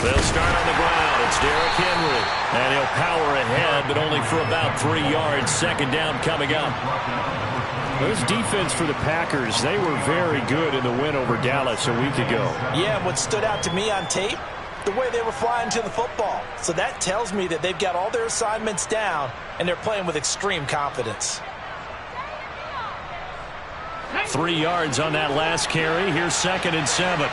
They'll start on the ground. It's Derrick Henry. And he'll power ahead, but only for about 3 yards. Second down coming up. This defense for the Packers, they were very good in the win over Dallas a week ago. Yeah, and what stood out to me on tape, the way they were flying to the football. So that tells me that they've got all their assignments down, and they're playing with extreme confidence. 3 yards on that last carry. Here's 2nd and 7.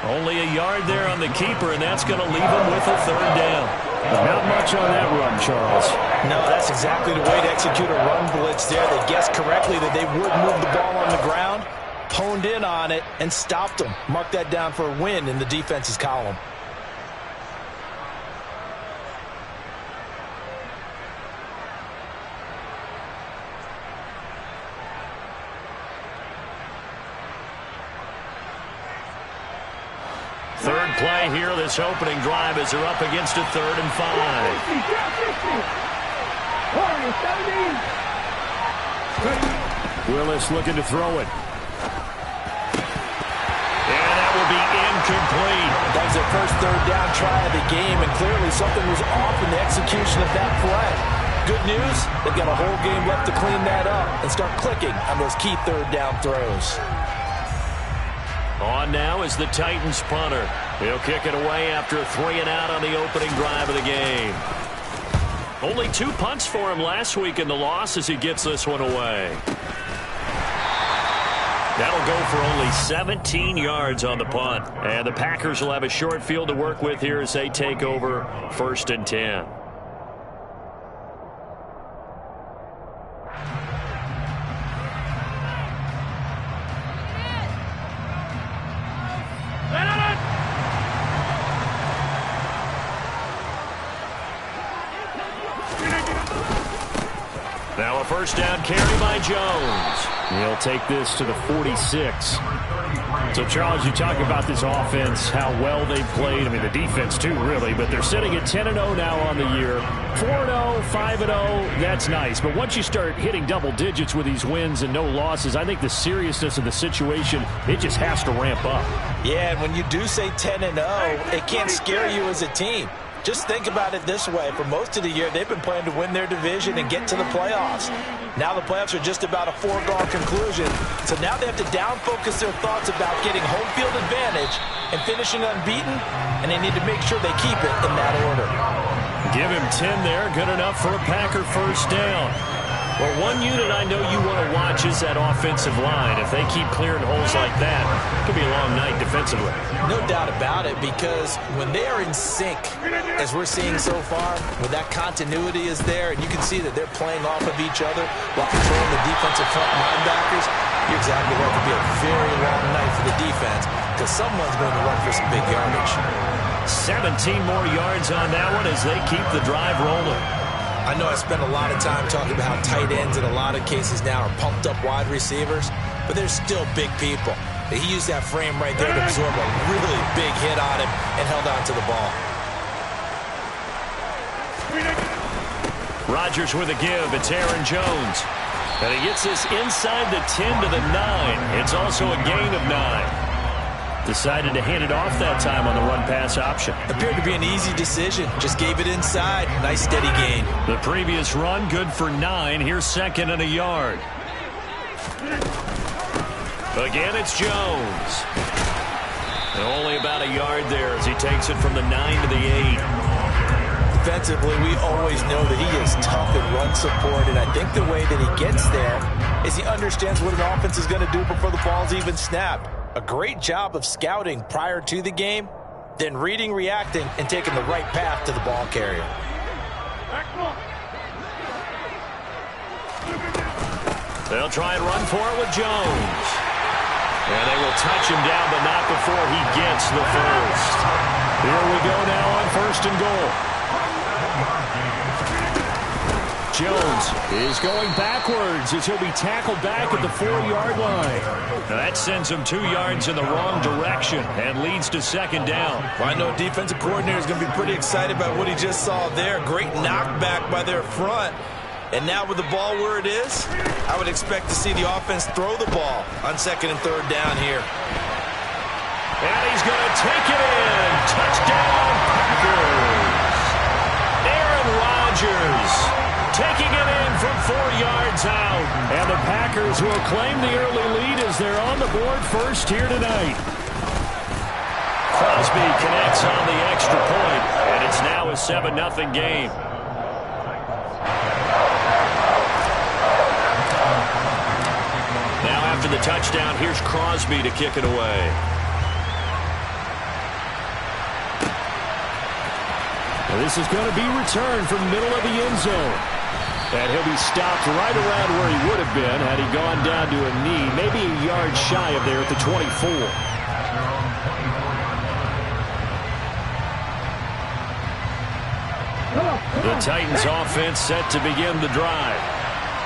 Only a yard there on the keeper, and that's going to leave him with a 3rd down. Not much on that run, Charles. No, that's exactly the way to execute a run blitz there. They guessed correctly that they would move the ball on the ground, honed in on it, and stopped them. Mark that down for a win in the defense's column. Third play here, this opening drive as they're up against a 3rd and 5. Willis looking to throw it. And that will be incomplete. That was their first 3rd down try of the game, and clearly something was off in the execution of that play. Good news, they've got a whole game left to clean that up and start clicking on those key 3rd down throws. On now is the Titans punter. He'll kick it away after a 3-and-out on the opening drive of the game. Only 2 punts for him last week in the loss as he gets this one away. That'll go for only 17 yards on the punt. And the Packers will have a short field to work with here as they take over 1st and 10. Now a 1st down carry by Jones. He'll take this to the 46. So, Charles, you talk about this offense, how well they played. I mean, the defense, too, really. But they're sitting at 10-0 now on the year. 4-0, 5-0, that's nice. But once you start hitting double digits with these wins and no losses, I think the seriousness of the situation, it just has to ramp up. Yeah, and when you do say 10-0, it can't scare you as a team. Just think about it this way. For most of the year, they've been playing to win their division and get to the playoffs. Now the playoffs are just about a foregone conclusion. So now they have to down-focus their thoughts about getting home field advantage and finishing unbeaten, and they need to make sure they keep it in that order. Give him 10 there. Good enough for a Packer 1st down. Well, one unit I know you want to watch is that offensive line. If they keep clearing holes like that, it could be a long night defensively. No doubt about it, because when they are in sync, as we're seeing so far, when that continuity is there, and you can see that they're playing off of each other while controlling the defensive front linebackers, you're exactly right. It could be a very long night for the defense, because someone's going to run for some big yardage. 17 more yards on that one as they keep the drive rolling. I know I spent a lot of time talking about how tight ends in a lot of cases now are pumped up wide receivers, but they're still big people. He used that frame right there to absorb a really big hit on him and held on to the ball. Rodgers with a give. It's Aaron Jones. And he gets this inside the 10 to the 9. It's also a gain of 9. Decided to hand it off that time on the run-pass option. Appeared to be an easy decision. Just gave it inside. Nice steady gain. The previous run, good for 9. Here's 2nd and a yard. Again, it's Jones. And only about a yard there as he takes it from the 9 to the 8. Defensively, we always know that he is tough in run support, and I think the way that he gets there is he understands what an offense is going to do before the ball's even snapped. A great job of scouting prior to the game, then reading, reacting, and taking the right path to the ball carrier. They'll try and run for it with Jones. And they will touch him down, but not before he gets the first. Here we go now on 1st and goal. Jones is going backwards as he'll be tackled back at the 4-yard line. Now that sends him 2 yards in the wrong direction and leads to second down. Well, I know defensive coordinator is going to be pretty excited about what he just saw there. Great knockback by their front. And now with the ball where it is, I would expect to see the offense throw the ball on 2nd and 3rd down here. And he's going to take it in. Touchdown, Packers. Aaron Rodgers taking it in from 4 yards out. And the Packers will claim the early lead as they're on the board first here tonight. Crosby connects on the extra point, and it's now a 7-0 game. Now after the touchdown, here's Crosby to kick it away. Well, this is going to be returned from the middle of the end zone. And he'll be stopped right around where he would have been had he gone down to a knee, maybe a yard shy of there at the 24. The Titans offense set to begin the drive.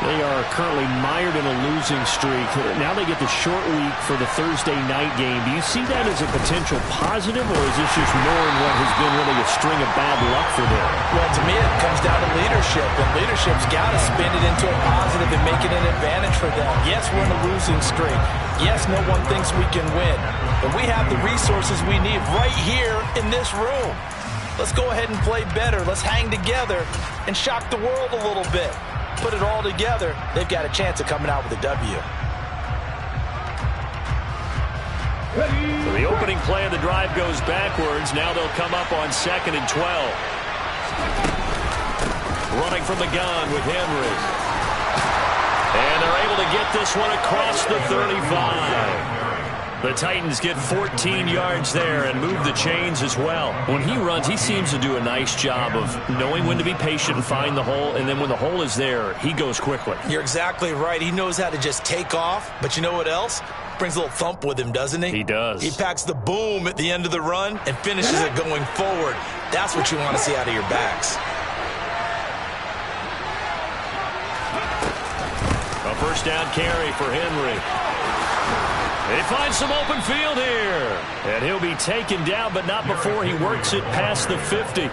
They are currently mired in a losing streak. Now they get the short week for the Thursday night game. Do you see that as a potential positive, or is this just knowing what has been really a string of bad luck for them? Well, to me, it comes down to leadership, and leadership's got to spin it into a positive and make it an advantage for them. Yes, we're in a losing streak. Yes, no one thinks we can win, but we have the resources we need right here in this room. Let's go ahead and play better. Let's hang together and shock the world a little bit. Put it all together, they've got a chance of coming out with a W. So the opening play of the drive goes backwards. Now they'll come up on 2nd and 12. Running from the gun with Henry. And they're able to get this one across the 35. The Titans get 14 yards there and move the chains as well. When he runs, he seems to do a nice job of knowing when to be patient and find the hole, and then when the hole is there, he goes quickly. You're exactly right. He knows how to just take off, but you know what else? Brings a little thump with him, doesn't he? He does. He packs the boom at the end of the run and finishes it going forward. That's what you want to see out of your backs. A first down carry for Henry. They find some open field here. And he'll be taken down, but not before he works it past the 50.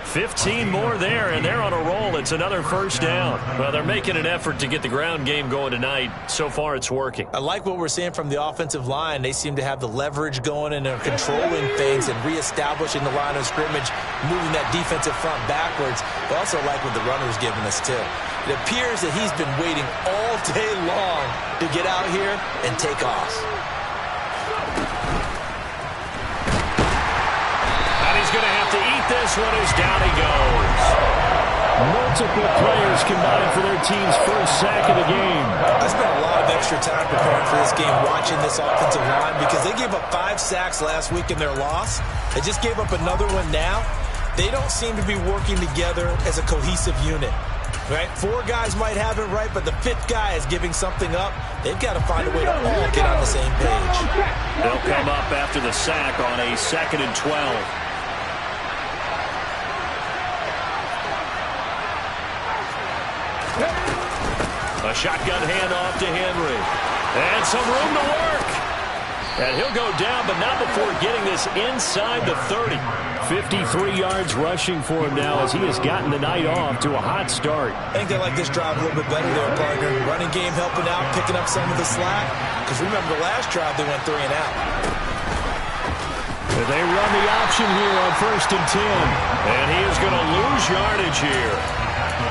15 more there, and they're on a roll. It's another first down. Well, they're making an effort to get the ground game going tonight. So far, it's working. I like what we're seeing from the offensive line. They seem to have the leverage going, and they're controlling things and reestablishing the line of scrimmage, moving that defensive front backwards. I also like what the runner's giving us, too. It appears that he's been waiting all day long to get out here and take off. And he's going to have to eat this one as down he goes. Multiple players combined for their team's first sack of the game. I spent a lot of extra time preparing for this game, watching this offensive line, because they gave up 5 sacks last week in their loss. They just gave up another one now. They don't seem to be working together as a cohesive unit. Right? 4 guys might have it right, but the 5th guy is giving something up. They've got to find a way to all get on the same page. They'll come up after the sack on a 2nd and 12. A shotgun handoff to Henry. And some room to work. And he'll go down, but not before getting this inside the 30. 53 yards rushing for him now as he has gotten the night off to a hot start. I think they like this drive a little bit better there, partner. Running game helping out, picking up some of the slack. Because remember the last drive, they went 3 and out. They run the option here on 1st and 10. And he is going to lose yardage here.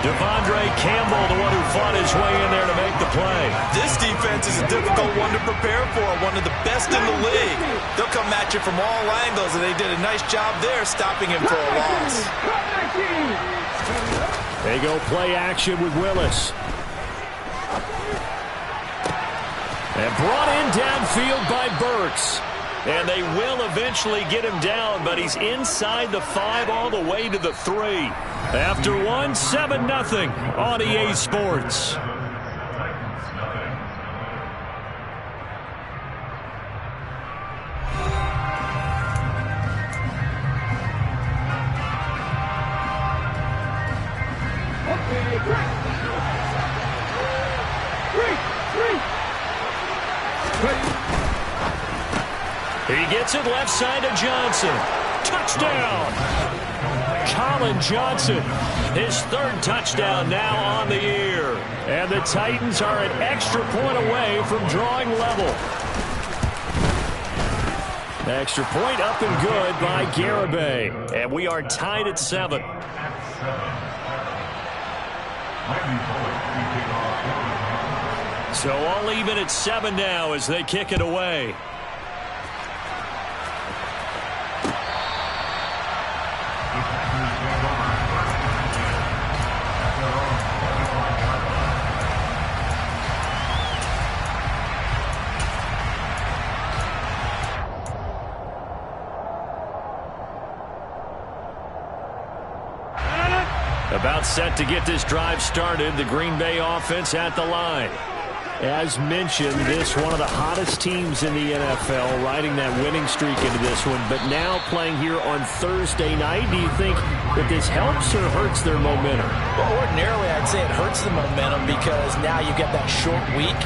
Devondre Campbell, the one who fought his way in there to make the play. This defense is a difficult one to prepare for, one of the best in the league. They'll come at you from all angles, and they did a nice job there stopping him for a loss. They go play action with Willis. And brought in downfield by Burks. And they will eventually get him down, but he's inside the 5 all the way to the 3. After one, 7-0 on EA Sports. Okay, Gets it left side to Johnson. Touchdown! Colin Johnson, his third touchdown now on the year. And the Titans are an extra point away from drawing level. Extra point up and good by Garibay. And we are tied at 7. So all even at 7 now as they kick it away. About set to get this drive started. The Green Bay offense at the line. As mentioned, this one of the hottest teams in the NFL, riding that winning streak into this one, but now playing here on Thursday night. Do you think that this helps or hurts their momentum? Well, ordinarily, I'd say it hurts the momentum because now you get that short week.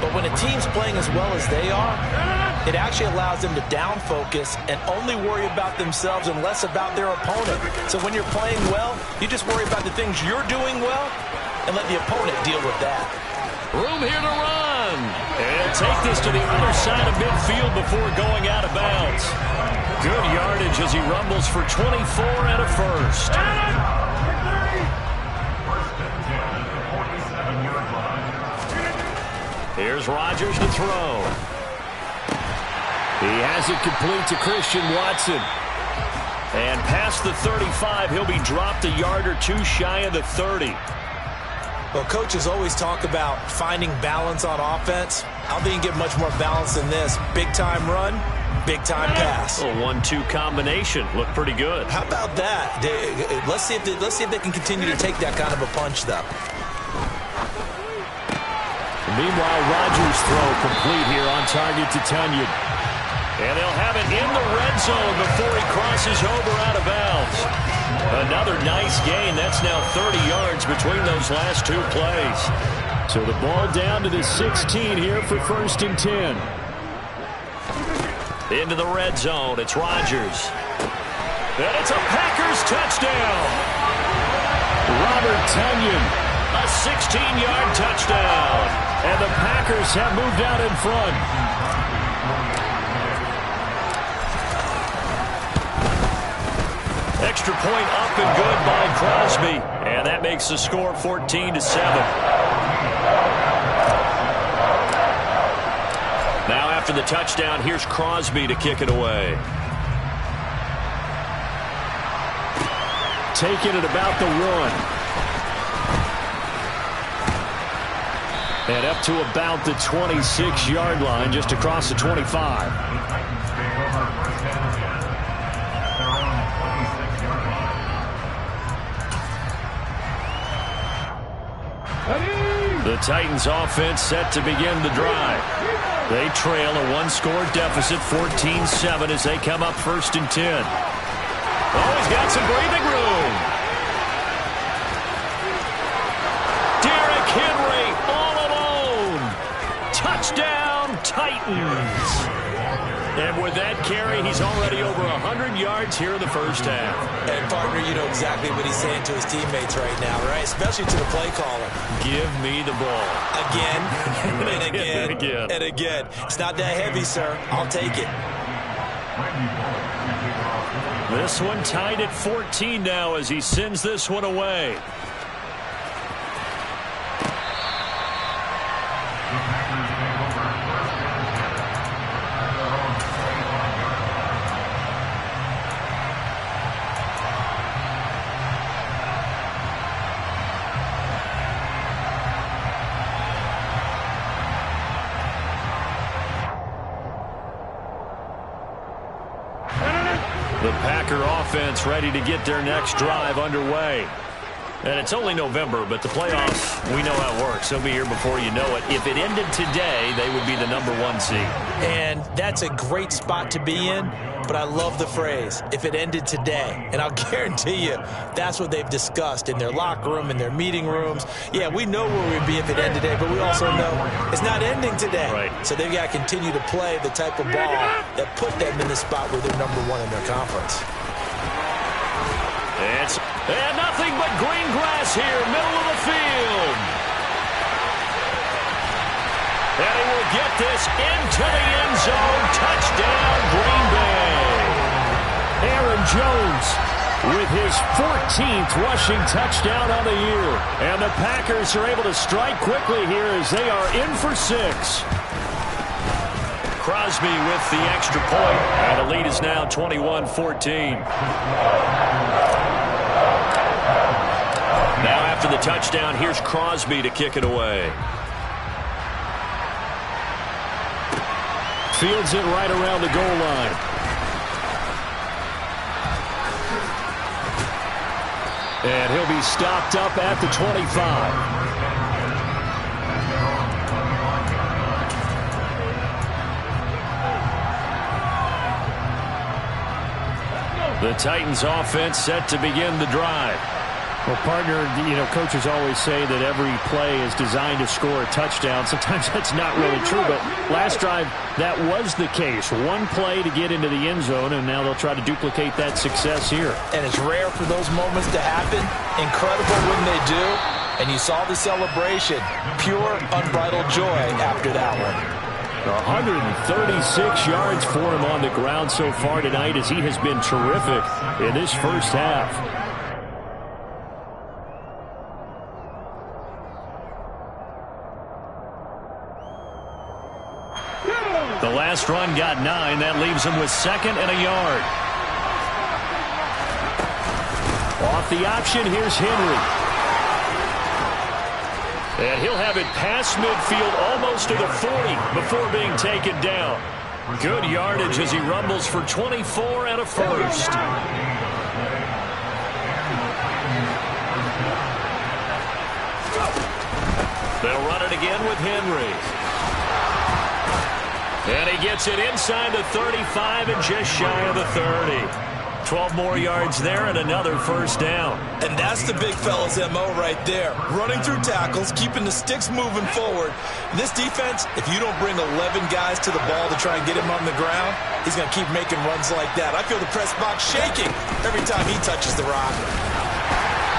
But when a team's playing as well as they are, it actually allows them to down focus and only worry about themselves and less about their opponent. So when you're playing well, you just worry about the things you're doing well and let the opponent deal with that. Room here to run. And take this to the other side of midfield before going out of bounds. Good yardage as he rumbles for 24 and a first. Here's Rodgers to throw. He has it complete to Christian Watson. And past the 35, he'll be dropped a yard or two shy of the 30. Well, coaches always talk about finding balance on offense. I don't think you can get much more balance than this. Big-time run, big-time pass. A 1-2 combination. Looked pretty good. How about that? Let's see if they can continue to take that kind of a punch, though. Meanwhile, Rodgers' throw complete here on target to Tunyon. And they'll have it in the red zone before he crosses over out of bounds. Another nice gain. That's now 30 yards between those last two plays. So the ball down to the 16 here for 1st and 10. Into the red zone. It's Rodgers. And it's a Packers touchdown. Robert Tunyon, a 16-yard touchdown. And the Packers have moved out in front. Extra point up and good by Crosby. And that makes the score 14-7. Now after the touchdown, here's Crosby to kick it away. Taking it about the 1. And up to about the 26-yard line, just across the 25. The Titans offense set to begin the drive. They trail a one-score deficit, 14-7, as they come up 1st and 10. Oh, he's got some breathing room. Derrick Henry all alone. Touchdown, Titans. And with that carry, he's already over 100 yards here in the first half. And, partner, you know exactly what he's saying to his teammates right now, right? Especially to the play caller. Give me the ball. Again, and again, and again. and again. It's not that heavy, sir. I'll take it. This one tied at 14 now as he sends this one away. The Packer offense ready to get their next drive underway. And it's only November, but the playoffs, we know how it works. They'll be here before you know it. If it ended today, they would be the #1 seed. And that's a great spot to be in, but I love the phrase, if it ended today. And I'll guarantee you that's what they've discussed in their locker room, in their meeting rooms. Yeah, we know where we'd be if it ended today, but we also know it's not ending today. Right. So they've got to continue to play the type of ball that put them in the spot where they're #1 in their conference. And nothing but green grass here, middle of the field. And he will get this into the end zone. Touchdown, Green Bay. Aaron Jones with his 14th rushing touchdown on the year. And the Packers are able to strike quickly here as they are in for 6. Crosby with the extra point. And the lead is now 21-14. Now after the touchdown, here's Crosby to kick it away. Fields it right around the goal line. And he'll be stopped up at the 25. The Titans offense set to begin the drive. Well, partner, coaches always say that every play is designed to score a touchdown. Sometimes that's not really true, but last drive, that was the case. One play to get into the end zone, and now they'll try to duplicate that success here. And it's rare for those moments to happen. Incredible when they do. And you saw the celebration. Pure, unbridled joy after that one. 136 yards for him on the ground so far tonight as he has been terrific in this first half. The last run got 9. That leaves him with 2nd and a yard. Off the option, here's Henry. And he'll have it past midfield almost to the 40 before being taken down. Good yardage as he rumbles for 24 and a first. They'll run it again with Henry. And he gets it inside the 35 and just shy of the 30. 12 more yards there and another first down. And that's the big fella's MO right there. Running through tackles, keeping the sticks moving forward. This defense, if you don't bring 11 guys to the ball to try and get him on the ground, he's going to keep making runs like that. I feel the press box shaking every time he touches the rock.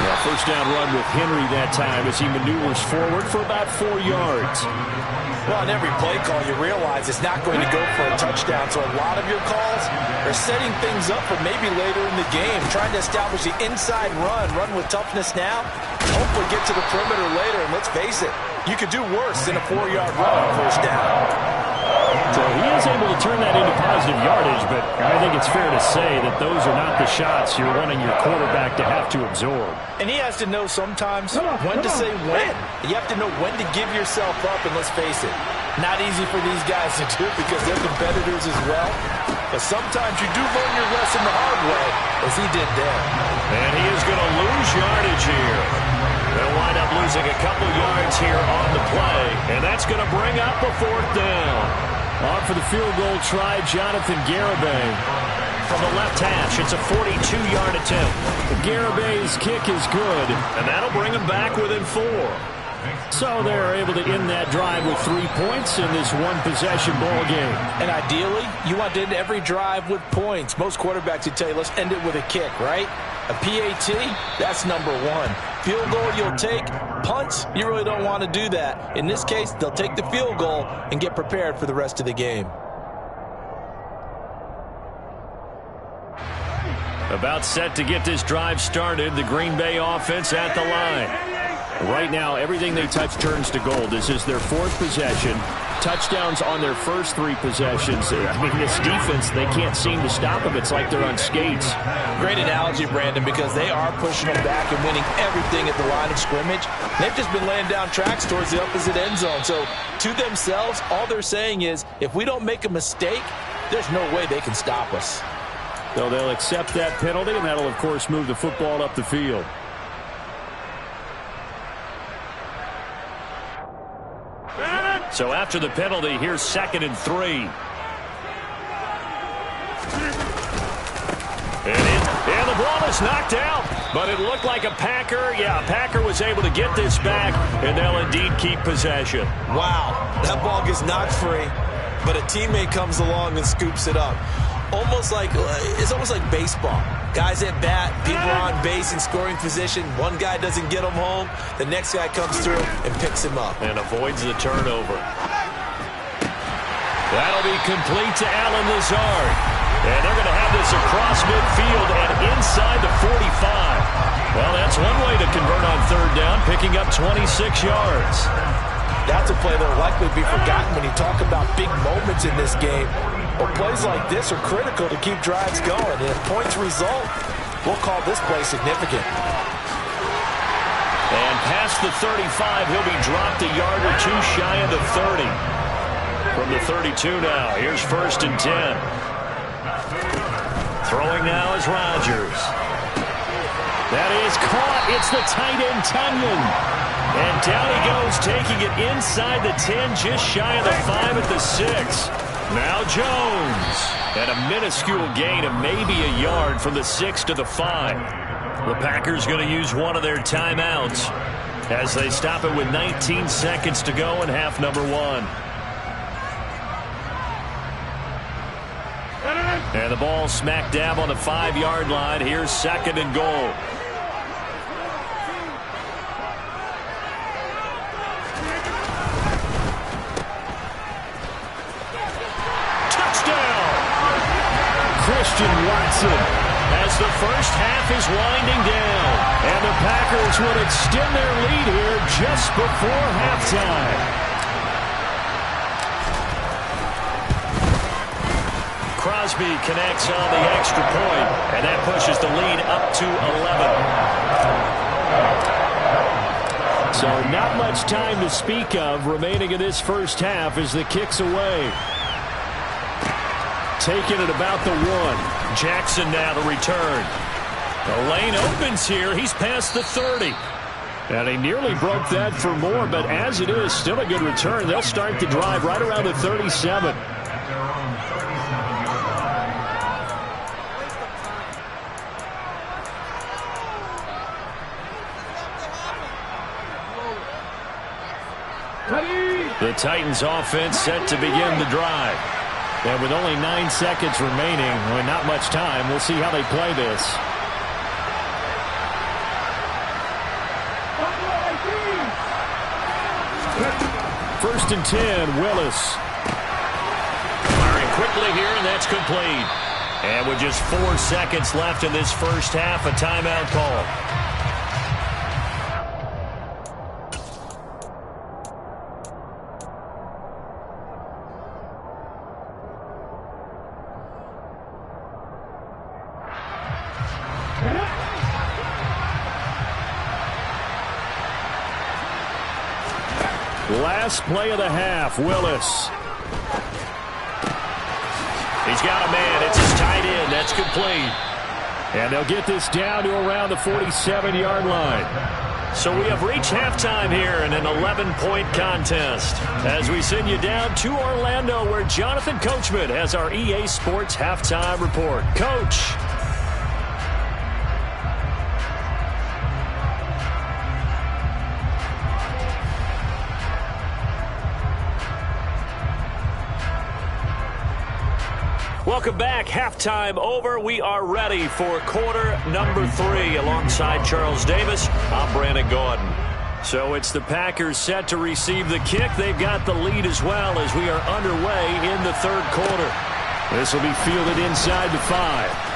Yeah, first down run with Henry that time as he maneuvers forward for about 4 yards. Well, on every play call, you realize it's not going to go for a touchdown. So a lot of your calls are setting things up for maybe later in the game, trying to establish the inside run with toughness now, hopefully get to the perimeter later. And let's face it, you could do worse than a 4-yard run on first down. So he is able to turn that into positive yardage, but I think it's fair to say that those are not the shots you're wanting your quarterback to have to absorb. And he has to know sometimes when to say when. You have to know when to give yourself up, and let's face it, not easy for these guys to do because they're competitors as well. But sometimes you do learn your lesson the hard way, as he did there. And he is going to lose yardage here. They'll wind up losing a couple yards here on the play, and that's going to bring up a 4th down. On for the field goal try, Jonathan Garibay. From the left hash, it's a 42-yard attempt. Garibay's kick is good. And that'll bring him back within 4. So they're able to end that drive with 3 points in this one-possession ball game. And ideally, you want to end every drive with points. Most quarterbacks would tell you, let's end it with a kick, right? A PAT, that's number 1. Field goal you'll take. Punts, you really don't want to do that. In this case, they'll take the field goal and get prepared for the rest of the game. About set to get this drive started. The Green Bay offense at the line. Right now, everything they touch turns to gold. This is their 4th possession. Touchdowns on their first 3 possessions. I mean, this defense, they can't seem to stop them. It's like they're on skates. Great analogy, Brandon, because they are pushing them back and winning everything at the line of scrimmage. They've just been laying down tracks towards the opposite end zone. So, to themselves, all they're saying is, if we don't make a mistake, there's no way they can stop us. So they'll accept that penalty, and that'll, of course, move the football up the field. So after the penalty, here's 2nd and 3. And the ball is knocked out, but it looked like a Packer. Yeah, Packer was able to get this back, and they'll indeed keep possession. Wow, that ball gets knocked free, but a teammate comes along and scoops it up. It's almost like baseball. Guys at bat, people are on base in scoring position. One guy doesn't get him home. The next guy comes through and picks him up. And avoids the turnover. That'll be complete to Allen Lazard. And they're going to have this across midfield and inside the 45. Well, that's one way to convert on 3rd down, picking up 26 yards. That's a play that will likely be forgotten when you talk about big moments in this game. But plays like this are critical to keep drives going. And if points result, we'll call this play significant. And past the 35, he'll be dropped a yard or two shy of the 30. From the 32 now, here's 1st and 10. Throwing now is Rodgers. That is caught. It's the tight end, Tunyon. And down he goes, taking it inside the 10, just shy of the 5 at the 6. Now Jones. And a minuscule gain of maybe a yard from the 6 to the 5. The Packers going to use one of their timeouts as they stop it with 19 seconds to go in half number 1. And the ball smack dab on the 5-yard line. Here's 2nd and goal. Touchdown! Christian Watson as the first half is winding down. And the Packers would extend their lead here just before halftime. Crosby connects on the extra point, and that pushes the lead up to 11. So not much time to speak of remaining in this first half as the kick's away. Taking it about the 1. Jackson now to return. The lane opens here. He's past the 30. And he nearly broke that for more, but as it is, still a good return. They'll start the drive right around the 37. The Titans offense set to begin the drive. And with only 9 seconds remaining, and not much time, we'll see how they play this. First and 10, Willis. Firing quickly here, and that's complete. And with just 4 seconds left in this first half, a timeout call. Last play of the half, Willis. He's got a man. It's his tight end. That's complete. And they'll get this down to around the 47-yard line. So we have reached halftime here in an 11-point contest as we send you down to Orlando where Jonathan Coachman has our EA Sports halftime report. Coach. Welcome back. Halftime over. We are ready for quarter number 3 alongside Charles Davis. I'm Brandon Gaudin. So it's the Packers set to receive the kick. They've got the lead as well as we are underway in the third quarter. This will be fielded inside the 5.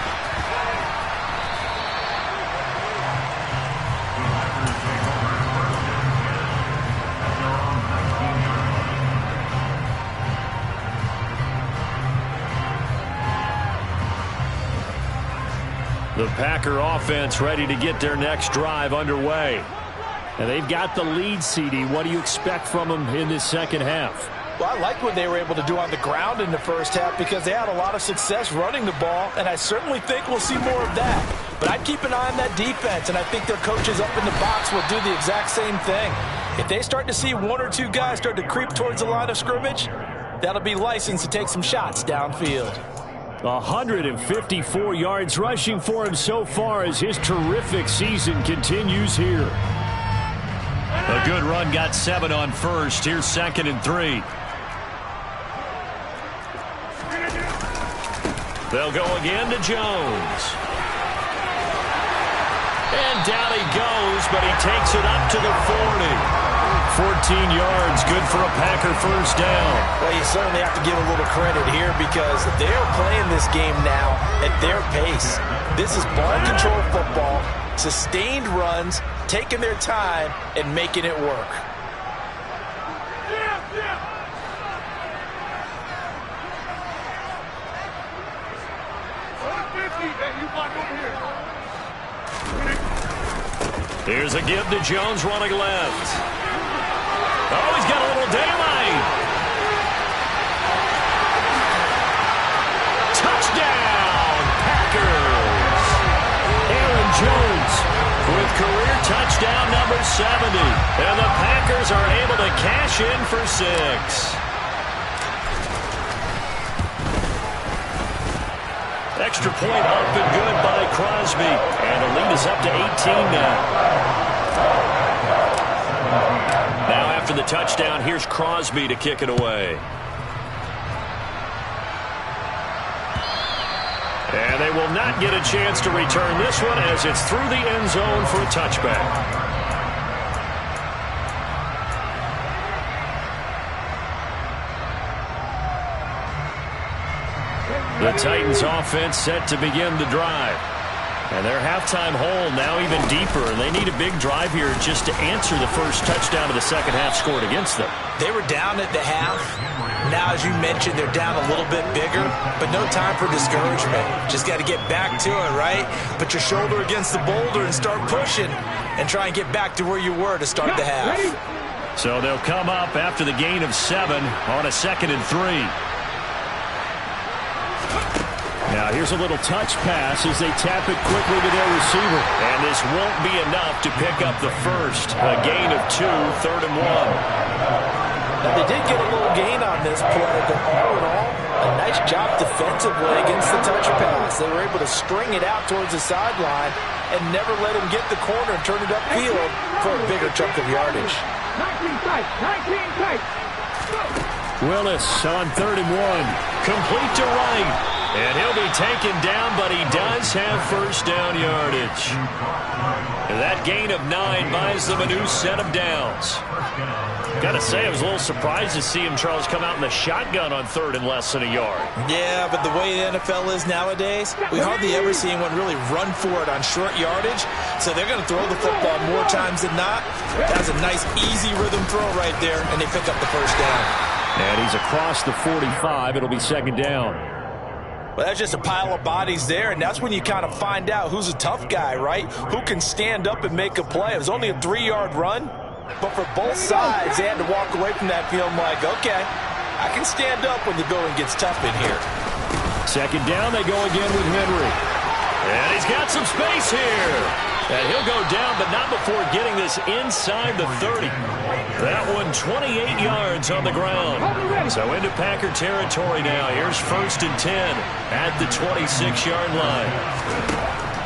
The Packer offense ready to get their next drive underway. And they've got the lead, CD. What do you expect from them in this second half? Well, I like what they were able to do on the ground in the first half because they had a lot of success running the ball, and I certainly think we'll see more of that. But I'd keep an eye on that defense, and I think their coaches up in the box will do the exact same thing. If they start to see one or two guys start to creep towards the line of scrimmage, that'll be license to take some shots downfield. 154 yards rushing for him so far as his terrific season continues here. A good run, got 7 on first. Here's 2nd and 3. They'll go again to Jones. And down he goes, but he takes it up to the 40. 14 yards, good for a Packer first down. Well, you certainly have to give a little credit here because they're playing this game now at their pace. This is ball control football, sustained runs, taking their time, and making it work. Here's a give to Jones running left. Oh, he's got a little daylight. Touchdown, Packers. Aaron Jones with career touchdown number 70. And the Packers are able to cash in for 6. Extra point up and good by Crosby. And the lead is up to 18 now. Now after the touchdown, here's Crosby to kick it away. And they will not get a chance to return this one as it's through the end zone for a touchback. The Titans offense set to begin the drive. And their halftime hole now even deeper, and they need a big drive here just to answer the first touchdown of the second half scored against them. They were down at the half. Now, as you mentioned, they're down a little bit bigger, but no time for discouragement. Just got to get back to it, right? Put your shoulder against the boulder and start pushing and try and get back to where you were to start the half. So they'll come up after the gain of 7 on a 2nd and 3. Now here's a little touch pass as they tap it quickly to their receiver. And this won't be enough to pick up the first. A gain of 2, 3rd and 1. Now they did get a little gain on this play, but all in all, a nice job defensively against the touch pass. They were able to string it out towards the sideline and never let him get the corner and turn it upfield for a bigger chunk of yardage. 19 tight, 19 tight. Willis on 3rd and 1. Complete to right. And he'll be taken down, but he does have first down yardage. And that gain of 9 buys them a new set of downs. Got to say, I was a little surprised to see him, Charles, come out in the shotgun on 3rd and less than a yard. Yeah, but the way the NFL is nowadays, we hardly ever see anyone really run for it on short yardage. So they're going to throw the football more times than not. That's a nice, easy rhythm throw right there, and they pick up the first down. And he's across the 45. It'll be 2nd down. Well, that's just a pile of bodies there, and that's when you kind of find out who's a tough guy, right? Who can stand up and make a play. It was only a 3-yard run, but for both sides, they had to walk away from that feeling like, okay, I can stand up when the going gets tough in here. 2nd down, they go again with Henry. And he's got some space here. And he'll go down, but not before getting this inside the 30. That one 28 yards on the ground. So into Packer territory now. Here's 1st and 10 at the 26-yard line.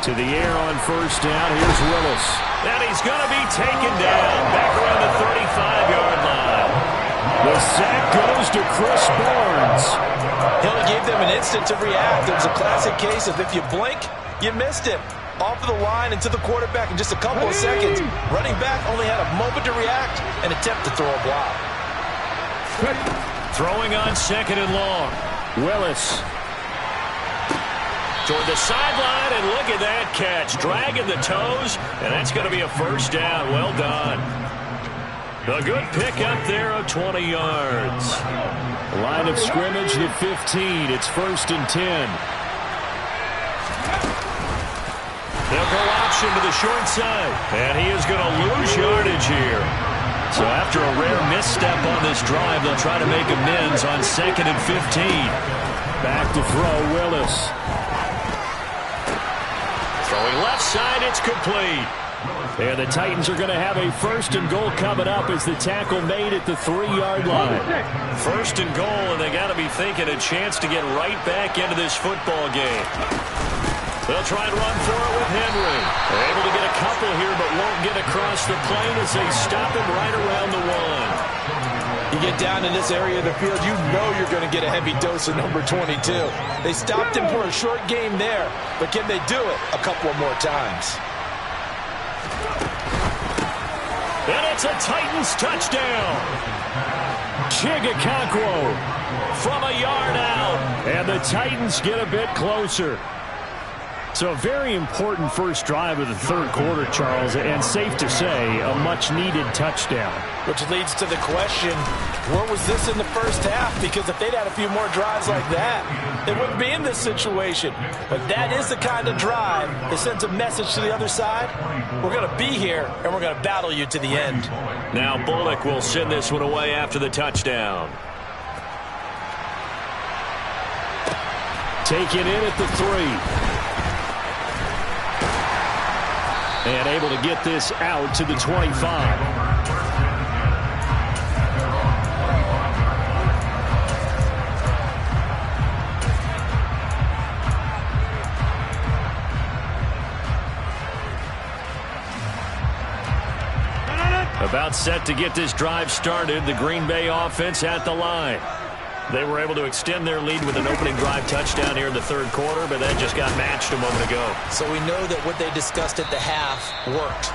To the air on 1st down. Here's Willis. And he's going to be taken down back around the 35-yard line. The sack goes to Chris Barnes. He only gave them an instant to react. It was a classic case of if you blink, you missed it. Off of the line and to the quarterback in just a couple of seconds. Running back only had a moment to react and attempt to throw a block. Throwing on 2nd and long. Willis. Toward the sideline, and look at that catch. Dragging the toes, and that's going to be a first down. Well done. A good pick up there of 20 yards. Line of scrimmage, the 15. It's 1st and 10. They'll go option to the short side, and he is going to lose yardage here. So after a rare misstep on this drive, they'll try to make amends on 2nd and 15. Back to throw, Willis. Throwing left side, it's complete. And the Titans are going to have a 1st and goal coming up as the tackle made at the 3-yard line. 1st and goal, and they got to be thinking a chance to get right back into this football game. They'll try and run for it with Henry. They're able to get a couple here, but won't get across the plane as they stop him right around the 1. You get down in this area of the field, you know you're going to get a heavy dose of number 22. They stopped him for a short game there, but can they do it a couple more times? And it's a Titans touchdown. Chigakonkwo From a yard out. And the Titans get a bit closer. So a very important first drive of the 3rd quarter, Charles, and safe to say, a much-needed touchdown. Which leads to the question, where was this in the first half? Because if they'd had a few more drives like that, they wouldn't be in this situation. But that is the kind of drive that sends a message to the other side. We're going to be here, and we're going to battle you to the end. Now Bullock will send this one away after the touchdown. Taken in at the 3. And able to get this out to the 25. About set to get this drive started. The Green Bay offense at the line. They were able to extend their lead with an opening drive touchdown here in the 3rd quarter, but that just got matched a moment ago. So we know that what they discussed at the half worked.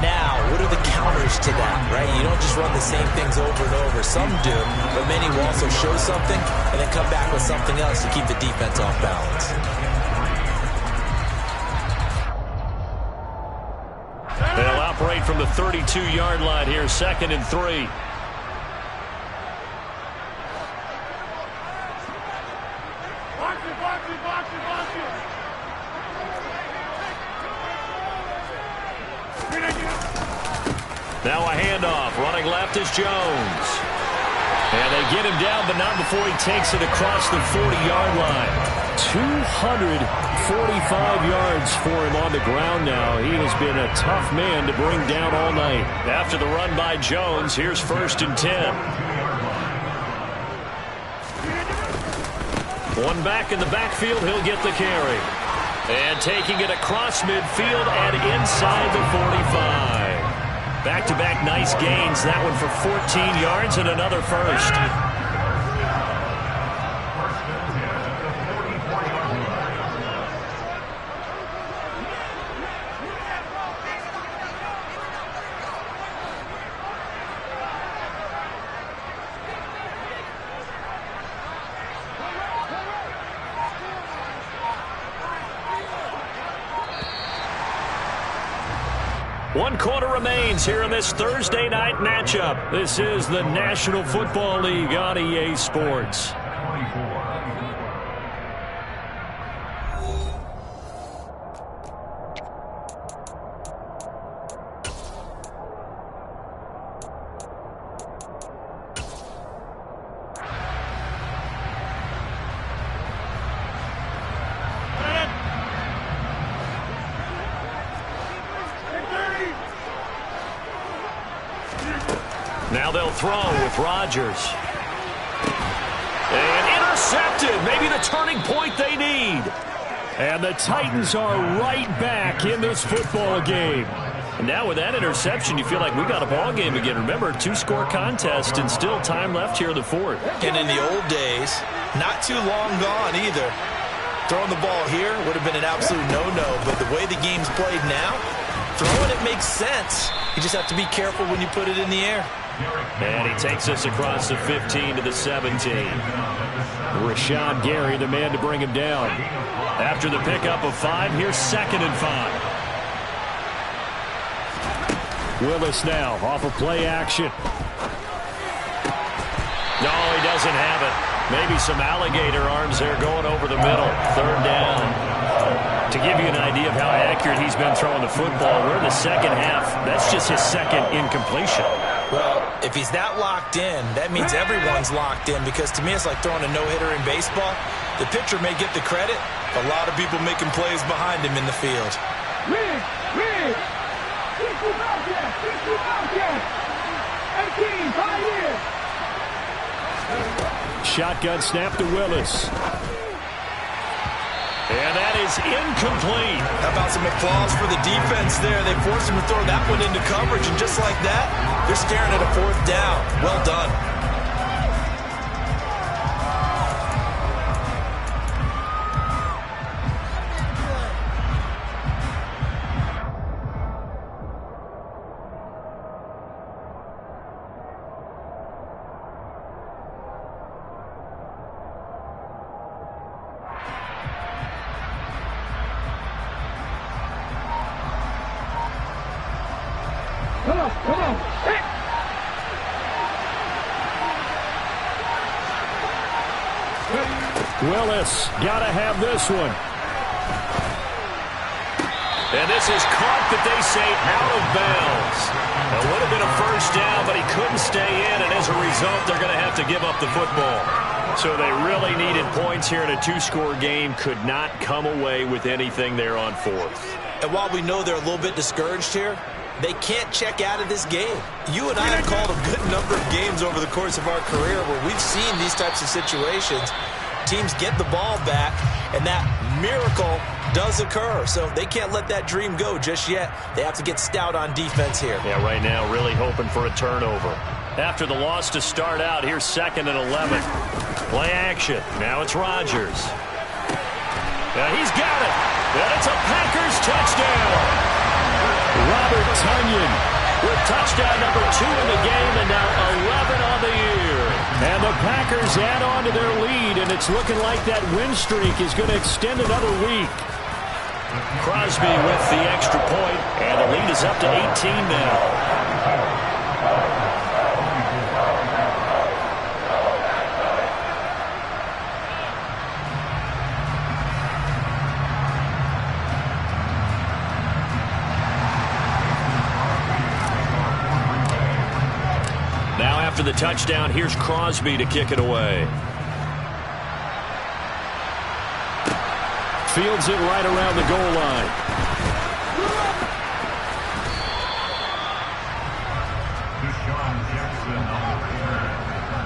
Now, what are the counters to that, right? You don't just run the same things over and over. Some do, but many will also show something and then come back with something else to keep the defense off balance. They'll operate from the 32-yard line here, 2nd and 3. Now a handoff. Running left is Jones. And they get him down, but not before he takes it across the 40-yard line. 245 yards for him on the ground now. He has been a tough man to bring down all night. After the run by Jones, here's 1st and 10. One back in the backfield, he'll get the carry. And taking it across midfield and inside the 45. Back-to-back nice gains. That one for 14 yards and another 1st. One quarter remains here in this Thursday night matchup. This is the National Football League on EA Sports. Now they'll throw with Rodgers. And intercepted. Maybe the turning point they need. And the Titans are right back in this football game. And now with that interception, you feel like we got a ball game again. Remember, 2-score contest and still time left here in the 4th. And in the old days, not too long gone either. Throwing the ball here would have been an absolute no-no. But the way the game's played now, throwing it makes sense. You just have to be careful when you put it in the air. And he takes us across the 15 to the 17. Rashawn Gary, the man to bring him down. After the pickup of 5, here's 2nd and 5. Willis now off of play action. No, he doesn't have it. Maybe some alligator arms there going over the middle. 3rd down. To give you an idea of how accurate he's been throwing the football, we're in the 2nd half. That's just his 2nd incompletion. Well, if he's that locked in, that means everyone's locked in, because to me it's like throwing a no-hitter in baseball. The pitcher may get the credit, a lot of people making plays behind him in the field. Shotgun snap to Willis. And that is incomplete. How about some applause for the defense there? They forced him to throw that one into coverage, and just like that, they're staring at a 4th down. Well done. Come on. Hit. Willis, gotta have this one. And this is caught, but they say out of bounds. It would have been a 1st down, but he couldn't stay in, and as a result, they're going to have to give up the football. So they really needed points here in a 2-score game. Could not come away with anything there on 4th. And while we know they're a little bit discouraged here, they can't check out of this game. You and I have called a good number of games over the course of our career where we've seen these types of situations. Teams get the ball back, and that miracle does occur. So they can't let that dream go just yet. They have to get stout on defense here. Yeah, right now really hoping for a turnover. After the loss to start out, here's 2nd and 11. Play action. Now it's Rodgers. Yeah, he's got it. And it's a Packers touchdown. Robert Tonyan with touchdown number 2 in the game, and now 11 on the year. And the Packers add on to their lead, and it's looking like that win streak is going to extend another week. Crosby with the extra point, and the lead is up to 18 now. After the touchdown, here's Crosby to kick it away. Fields it right around the goal line. Deshaun Jackson on the return.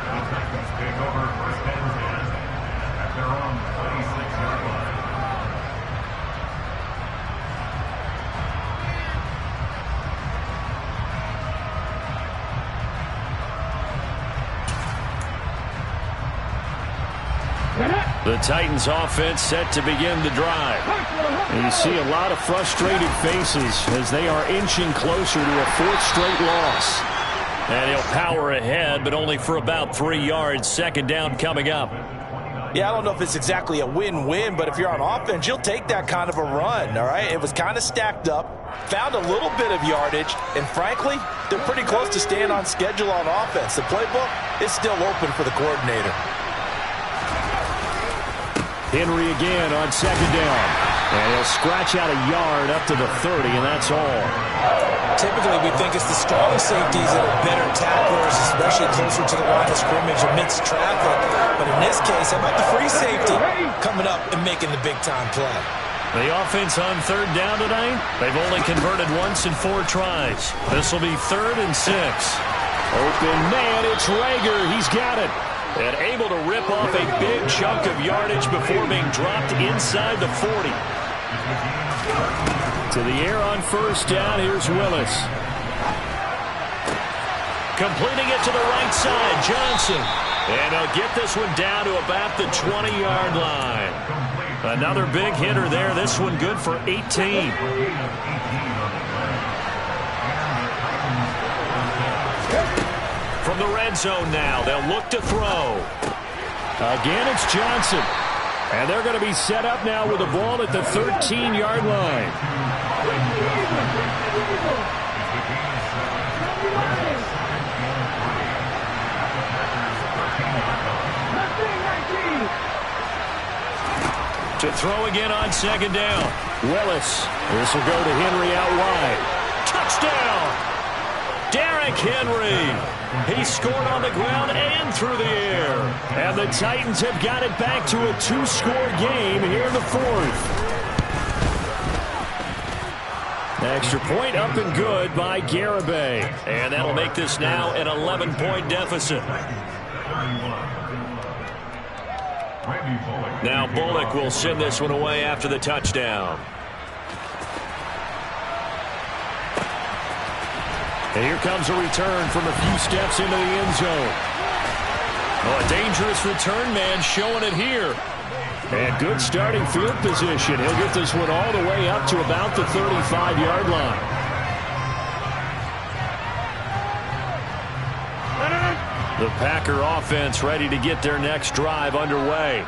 The Packers take over 1st and 10 at their own 26-yard line. The Titans offense set to begin the drive. And you see a lot of frustrated faces as they are inching closer to a 4th straight loss. And he'll power ahead, but only for about 3 yards. 2nd down coming up. Yeah, I don't know if it's exactly a win-win, but if you're on offense, you'll take that kind of a run, all right? It was kind of stacked up, found a little bit of yardage, and frankly, they're pretty close to staying on schedule on offense. The playbook is still open for the coordinator. Henry again on 2nd down. And he'll scratch out a yard up to the 30, and that's all. Typically, we think it's the strong safeties that are better tacklers, especially closer to the line of scrimmage amidst traffic. But in this case, how about the free safety coming up and making the big-time play? The offense on 3rd down tonight, they've only converted once in 4 tries. This will be 3rd and 6. Open man, it's Rager. He's got it. And able to rip off a big chunk of yardage before being dropped inside the 40. To the air on 1st down, here's Willis. Completing it to the right side, Johnson. And he'll get this one down to about the 20-yard line. Another big hitter there. This one good for 18. From the red zone now, they'll look to throw. Again, it's Johnson. And they're going to be set up now with the ball at the 13-yard line. To throw again on 2nd down. Willis. This will go to Henry out wide. Touchdown! Derrick Henry. He scored on the ground and through the air. And the Titans have got it back to a 2-score game here in the 4th. Extra point up and good by Garibay. And that'll make this now an 11-point deficit. Now Bullock will send this one away after the touchdown. And here comes a return from a few steps into the end zone. Oh, a dangerous return man showing it here. And good starting field position. He'll get this one all the way up to about the 35-yard line. The Packer offense ready to get their next drive underway.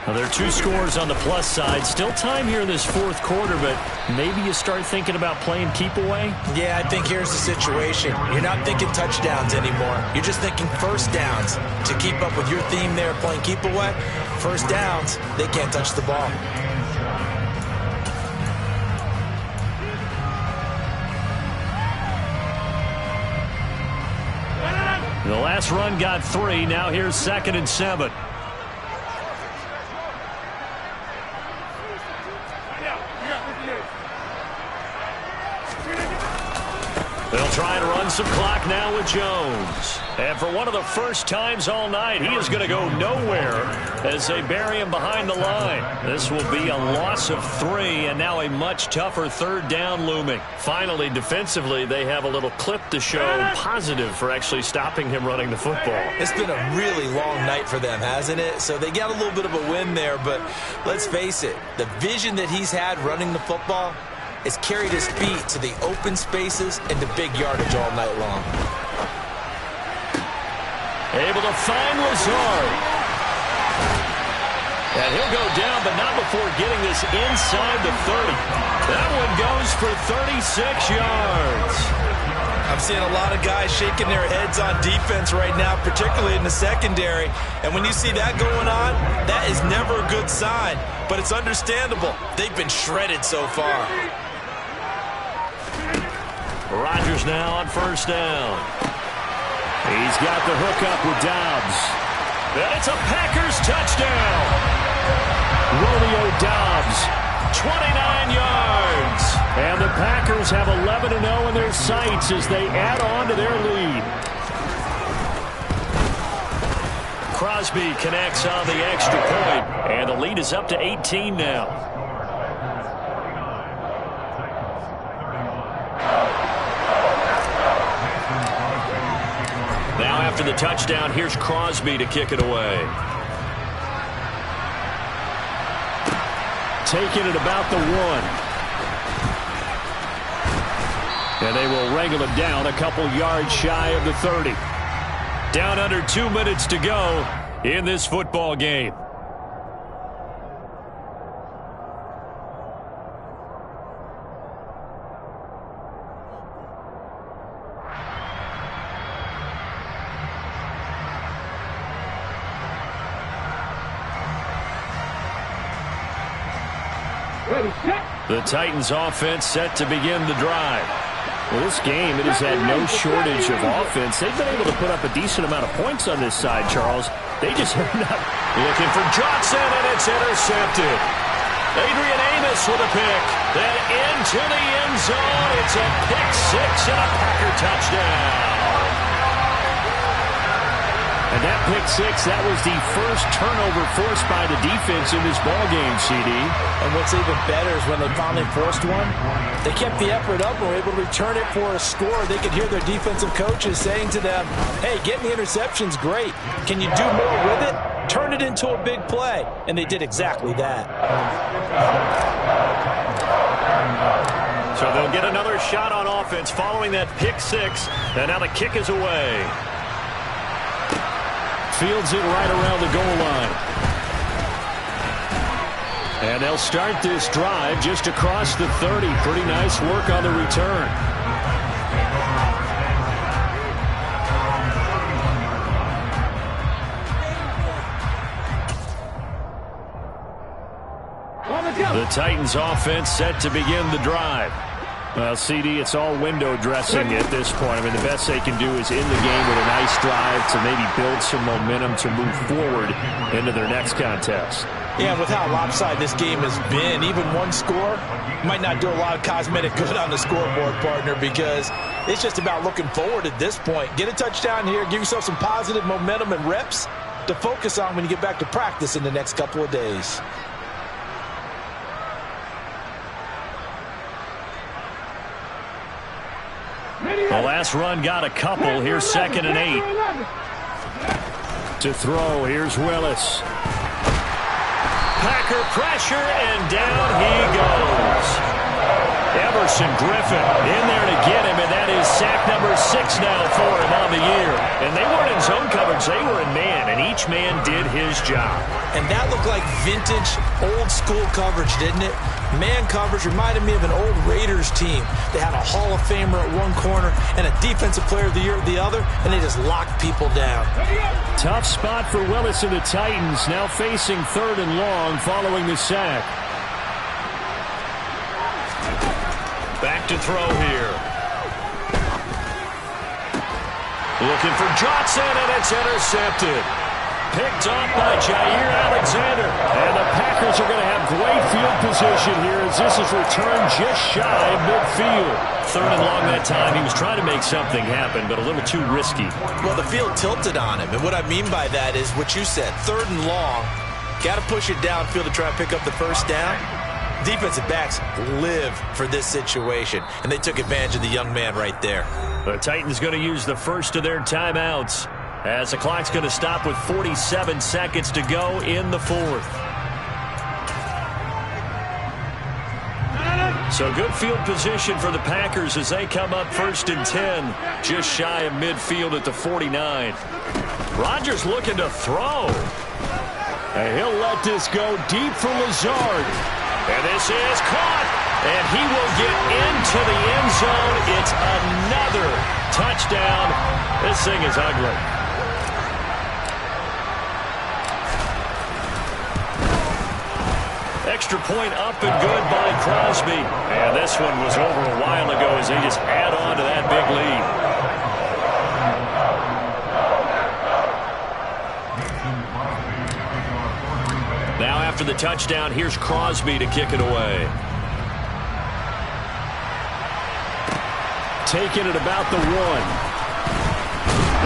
Now, there are 2 scores on the plus side. Still time here in this fourth quarter, but maybe you start thinking about playing keep away? Yeah, I think here's the situation. You're not thinking touchdowns anymore. You're just thinking first downs. To keep up with your theme there, playing keep away, first downs, they can't touch the ball. The last run got 3. Now here's 2nd and 7. They'll try and run some clock now with Jones. And for one of the first times all night, he is going to go nowhere as they bury him behind the line. This will be a loss of 3, and now a much tougher 3rd down looming. Finally, defensively, they have a little clip to show positive for actually stopping him running the football. It's been a really long night for them, hasn't it? So they got a little bit of a win there, but let's face it, the vision that he's had running the football has carried his feet to the open spaces and the big yardage all night long. Able to find Lazard. And he'll go down, but not before getting this inside the 30. That one goes for 36 yards. I'm seeing a lot of guys shaking their heads on defense right now, particularly in the secondary. And when you see that going on, that is never a good sign. But it's understandable. They've been shredded so far. Rodgers now on 1st down. He's got the hook up with Dobbs. And it's a Packers touchdown. Romeo Dobbs, 29 yards. And the Packers have 11-0 in their sights as they add on to their lead. Crosby connects on the extra point, and the lead is up to 18 now. Now after the touchdown, here's Crosby to kick it away. Taking it about the 1. And they will wrangle him down a couple yards shy of the 30. Down under 2 minutes to go in this football game. The Titans offense set to begin the drive. Well, this game, it has had no shortage of offense. They've been able to put up a decent amount of points on this side, Charles. They just have not. Looking for Johnson, and it's intercepted. Adrian Amos with a pick. Then into the end zone. It's a pick 6 and a Packer touchdown. And that pick 6, that was the first turnover forced by the defense in this ballgame, CD. And what's even better is when they finally forced one, they kept the effort up and were able to return it for a score. They could hear their defensive coaches saying to them, hey, getting the interception's great. Can you do more with it? Turn it into a big play. And they did exactly that. So they'll get another shot on offense following that pick 6. And now the kick is away. Fields it right around the goal line. And they'll start this drive just across the 30. Pretty nice work on the return. The Titans offense set to begin the drive. Well, CD, it's all window dressing at this point. I mean, the best they can do is end the game with a nice drive to maybe build some momentum to move forward into their next contest. Yeah, with how lopsided this game has been, even one score might not do a lot of cosmetic good on the scoreboard, partner, because it's just about looking forward at this point. Get a touchdown here, give yourself some positive momentum and reps to focus on when you get back to practice in the next couple of days. The last run got a couple. Here's 2nd and 8. To throw, here's Willis. Packer pressure, and down he goes. Everson Griffin in there to get him, and that is sack number 6 now for him on the year. And they weren't in zone coverage, they were in man, and each man did his job. And that looked like vintage, old-school coverage, didn't it? Man coverage reminded me of an old Raiders team. They had a Hall of Famer at one corner and a Defensive Player of the Year at the other, and they just locked people down. Tough spot for Willis and the Titans, now facing 3rd and long following the sack. Back to throw here. Looking for Johnson, and it's intercepted. Picked off by Jair Alexander. And the Packers are going to have great field position here as this is returned just shy of midfield. 3rd and long that time. He was trying to make something happen, but a little too risky. Well, the field tilted on him, and what I mean by that is what you said. 3rd and long. Got to push it downfield to try and pick up the first down. Defensive backs live for this situation, and they took advantage of the young man right there. The Titans going to use the first of their timeouts as the clock's going to stop with 47 seconds to go in the 4th. So good field position for the Packers as they come up 1st and 10, just shy of midfield at the 49. Rodgers looking to throw. And he'll let this go deep for Lazard. And this is caught, and he will get into the end zone. It's another touchdown. This thing is ugly. Extra point up and good by Crosby. And this one was over a while ago as they just add on to that big lead. Now after the touchdown, here's Crosby to kick it away. Taking it about the 1.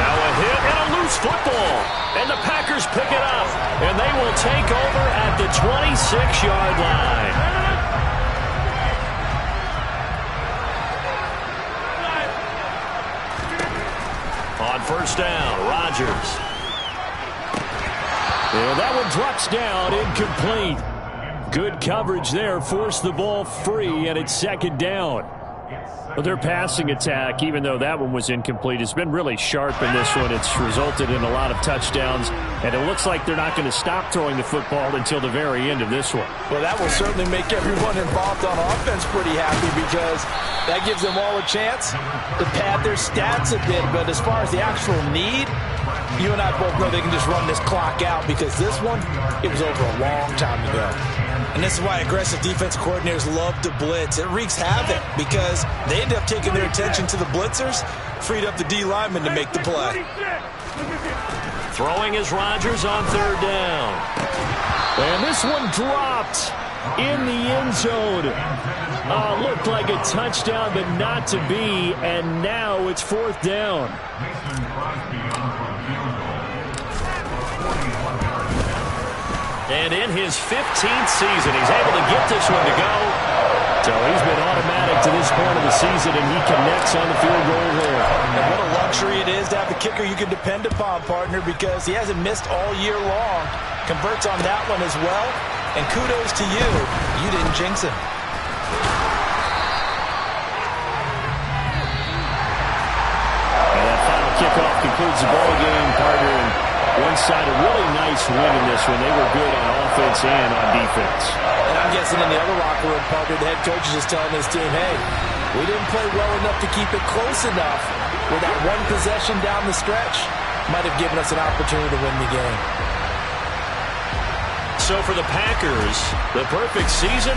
Now a hit and a loose football. And the Packers pick it up. And they will take over at the 26-yard line. On 1st down, Rodgers. And that one drops down, incomplete. Good coverage there, forced the ball free, and it's 2nd down. But their passing attack, even though that one was incomplete, has been really sharp in this one. It's resulted in a lot of touchdowns, and it looks like they're not going to stop throwing the football until the very end of this one. Well, that will certainly make everyone involved on offense pretty happy because that gives them all a chance to pad their stats a bit. But as far as the actual need, you and I both know they can just run this clock out because this one, it was over a long time ago. And this is why aggressive defense coordinators love to blitz. It wreaks havoc because they end up taking their attention to the blitzers, freed up the D lineman to make the play. Throwing is Rodgers on 3rd down. And this one dropped in the end zone. Looked like a touchdown, but not to be. And now it's 4th down. And in his 15th season, he's able to get this one to go. So he's been automatic to this point of the season, and he connects on the field goal there. And what a luxury it is to have the kicker you can depend upon, partner, because he hasn't missed all year long. Converts on that one as well. And kudos to you. You didn't jinx him. And that final kickoff concludes the ball game, partner. And one side, a really nice win in this one. They were good on offense and on defense. And I'm guessing in the other locker room, partner, the head coach is just telling his team, hey, we didn't play well enough to keep it close enough where that one possession down the stretch might have given us an opportunity to win the game. So for the Packers, the perfect season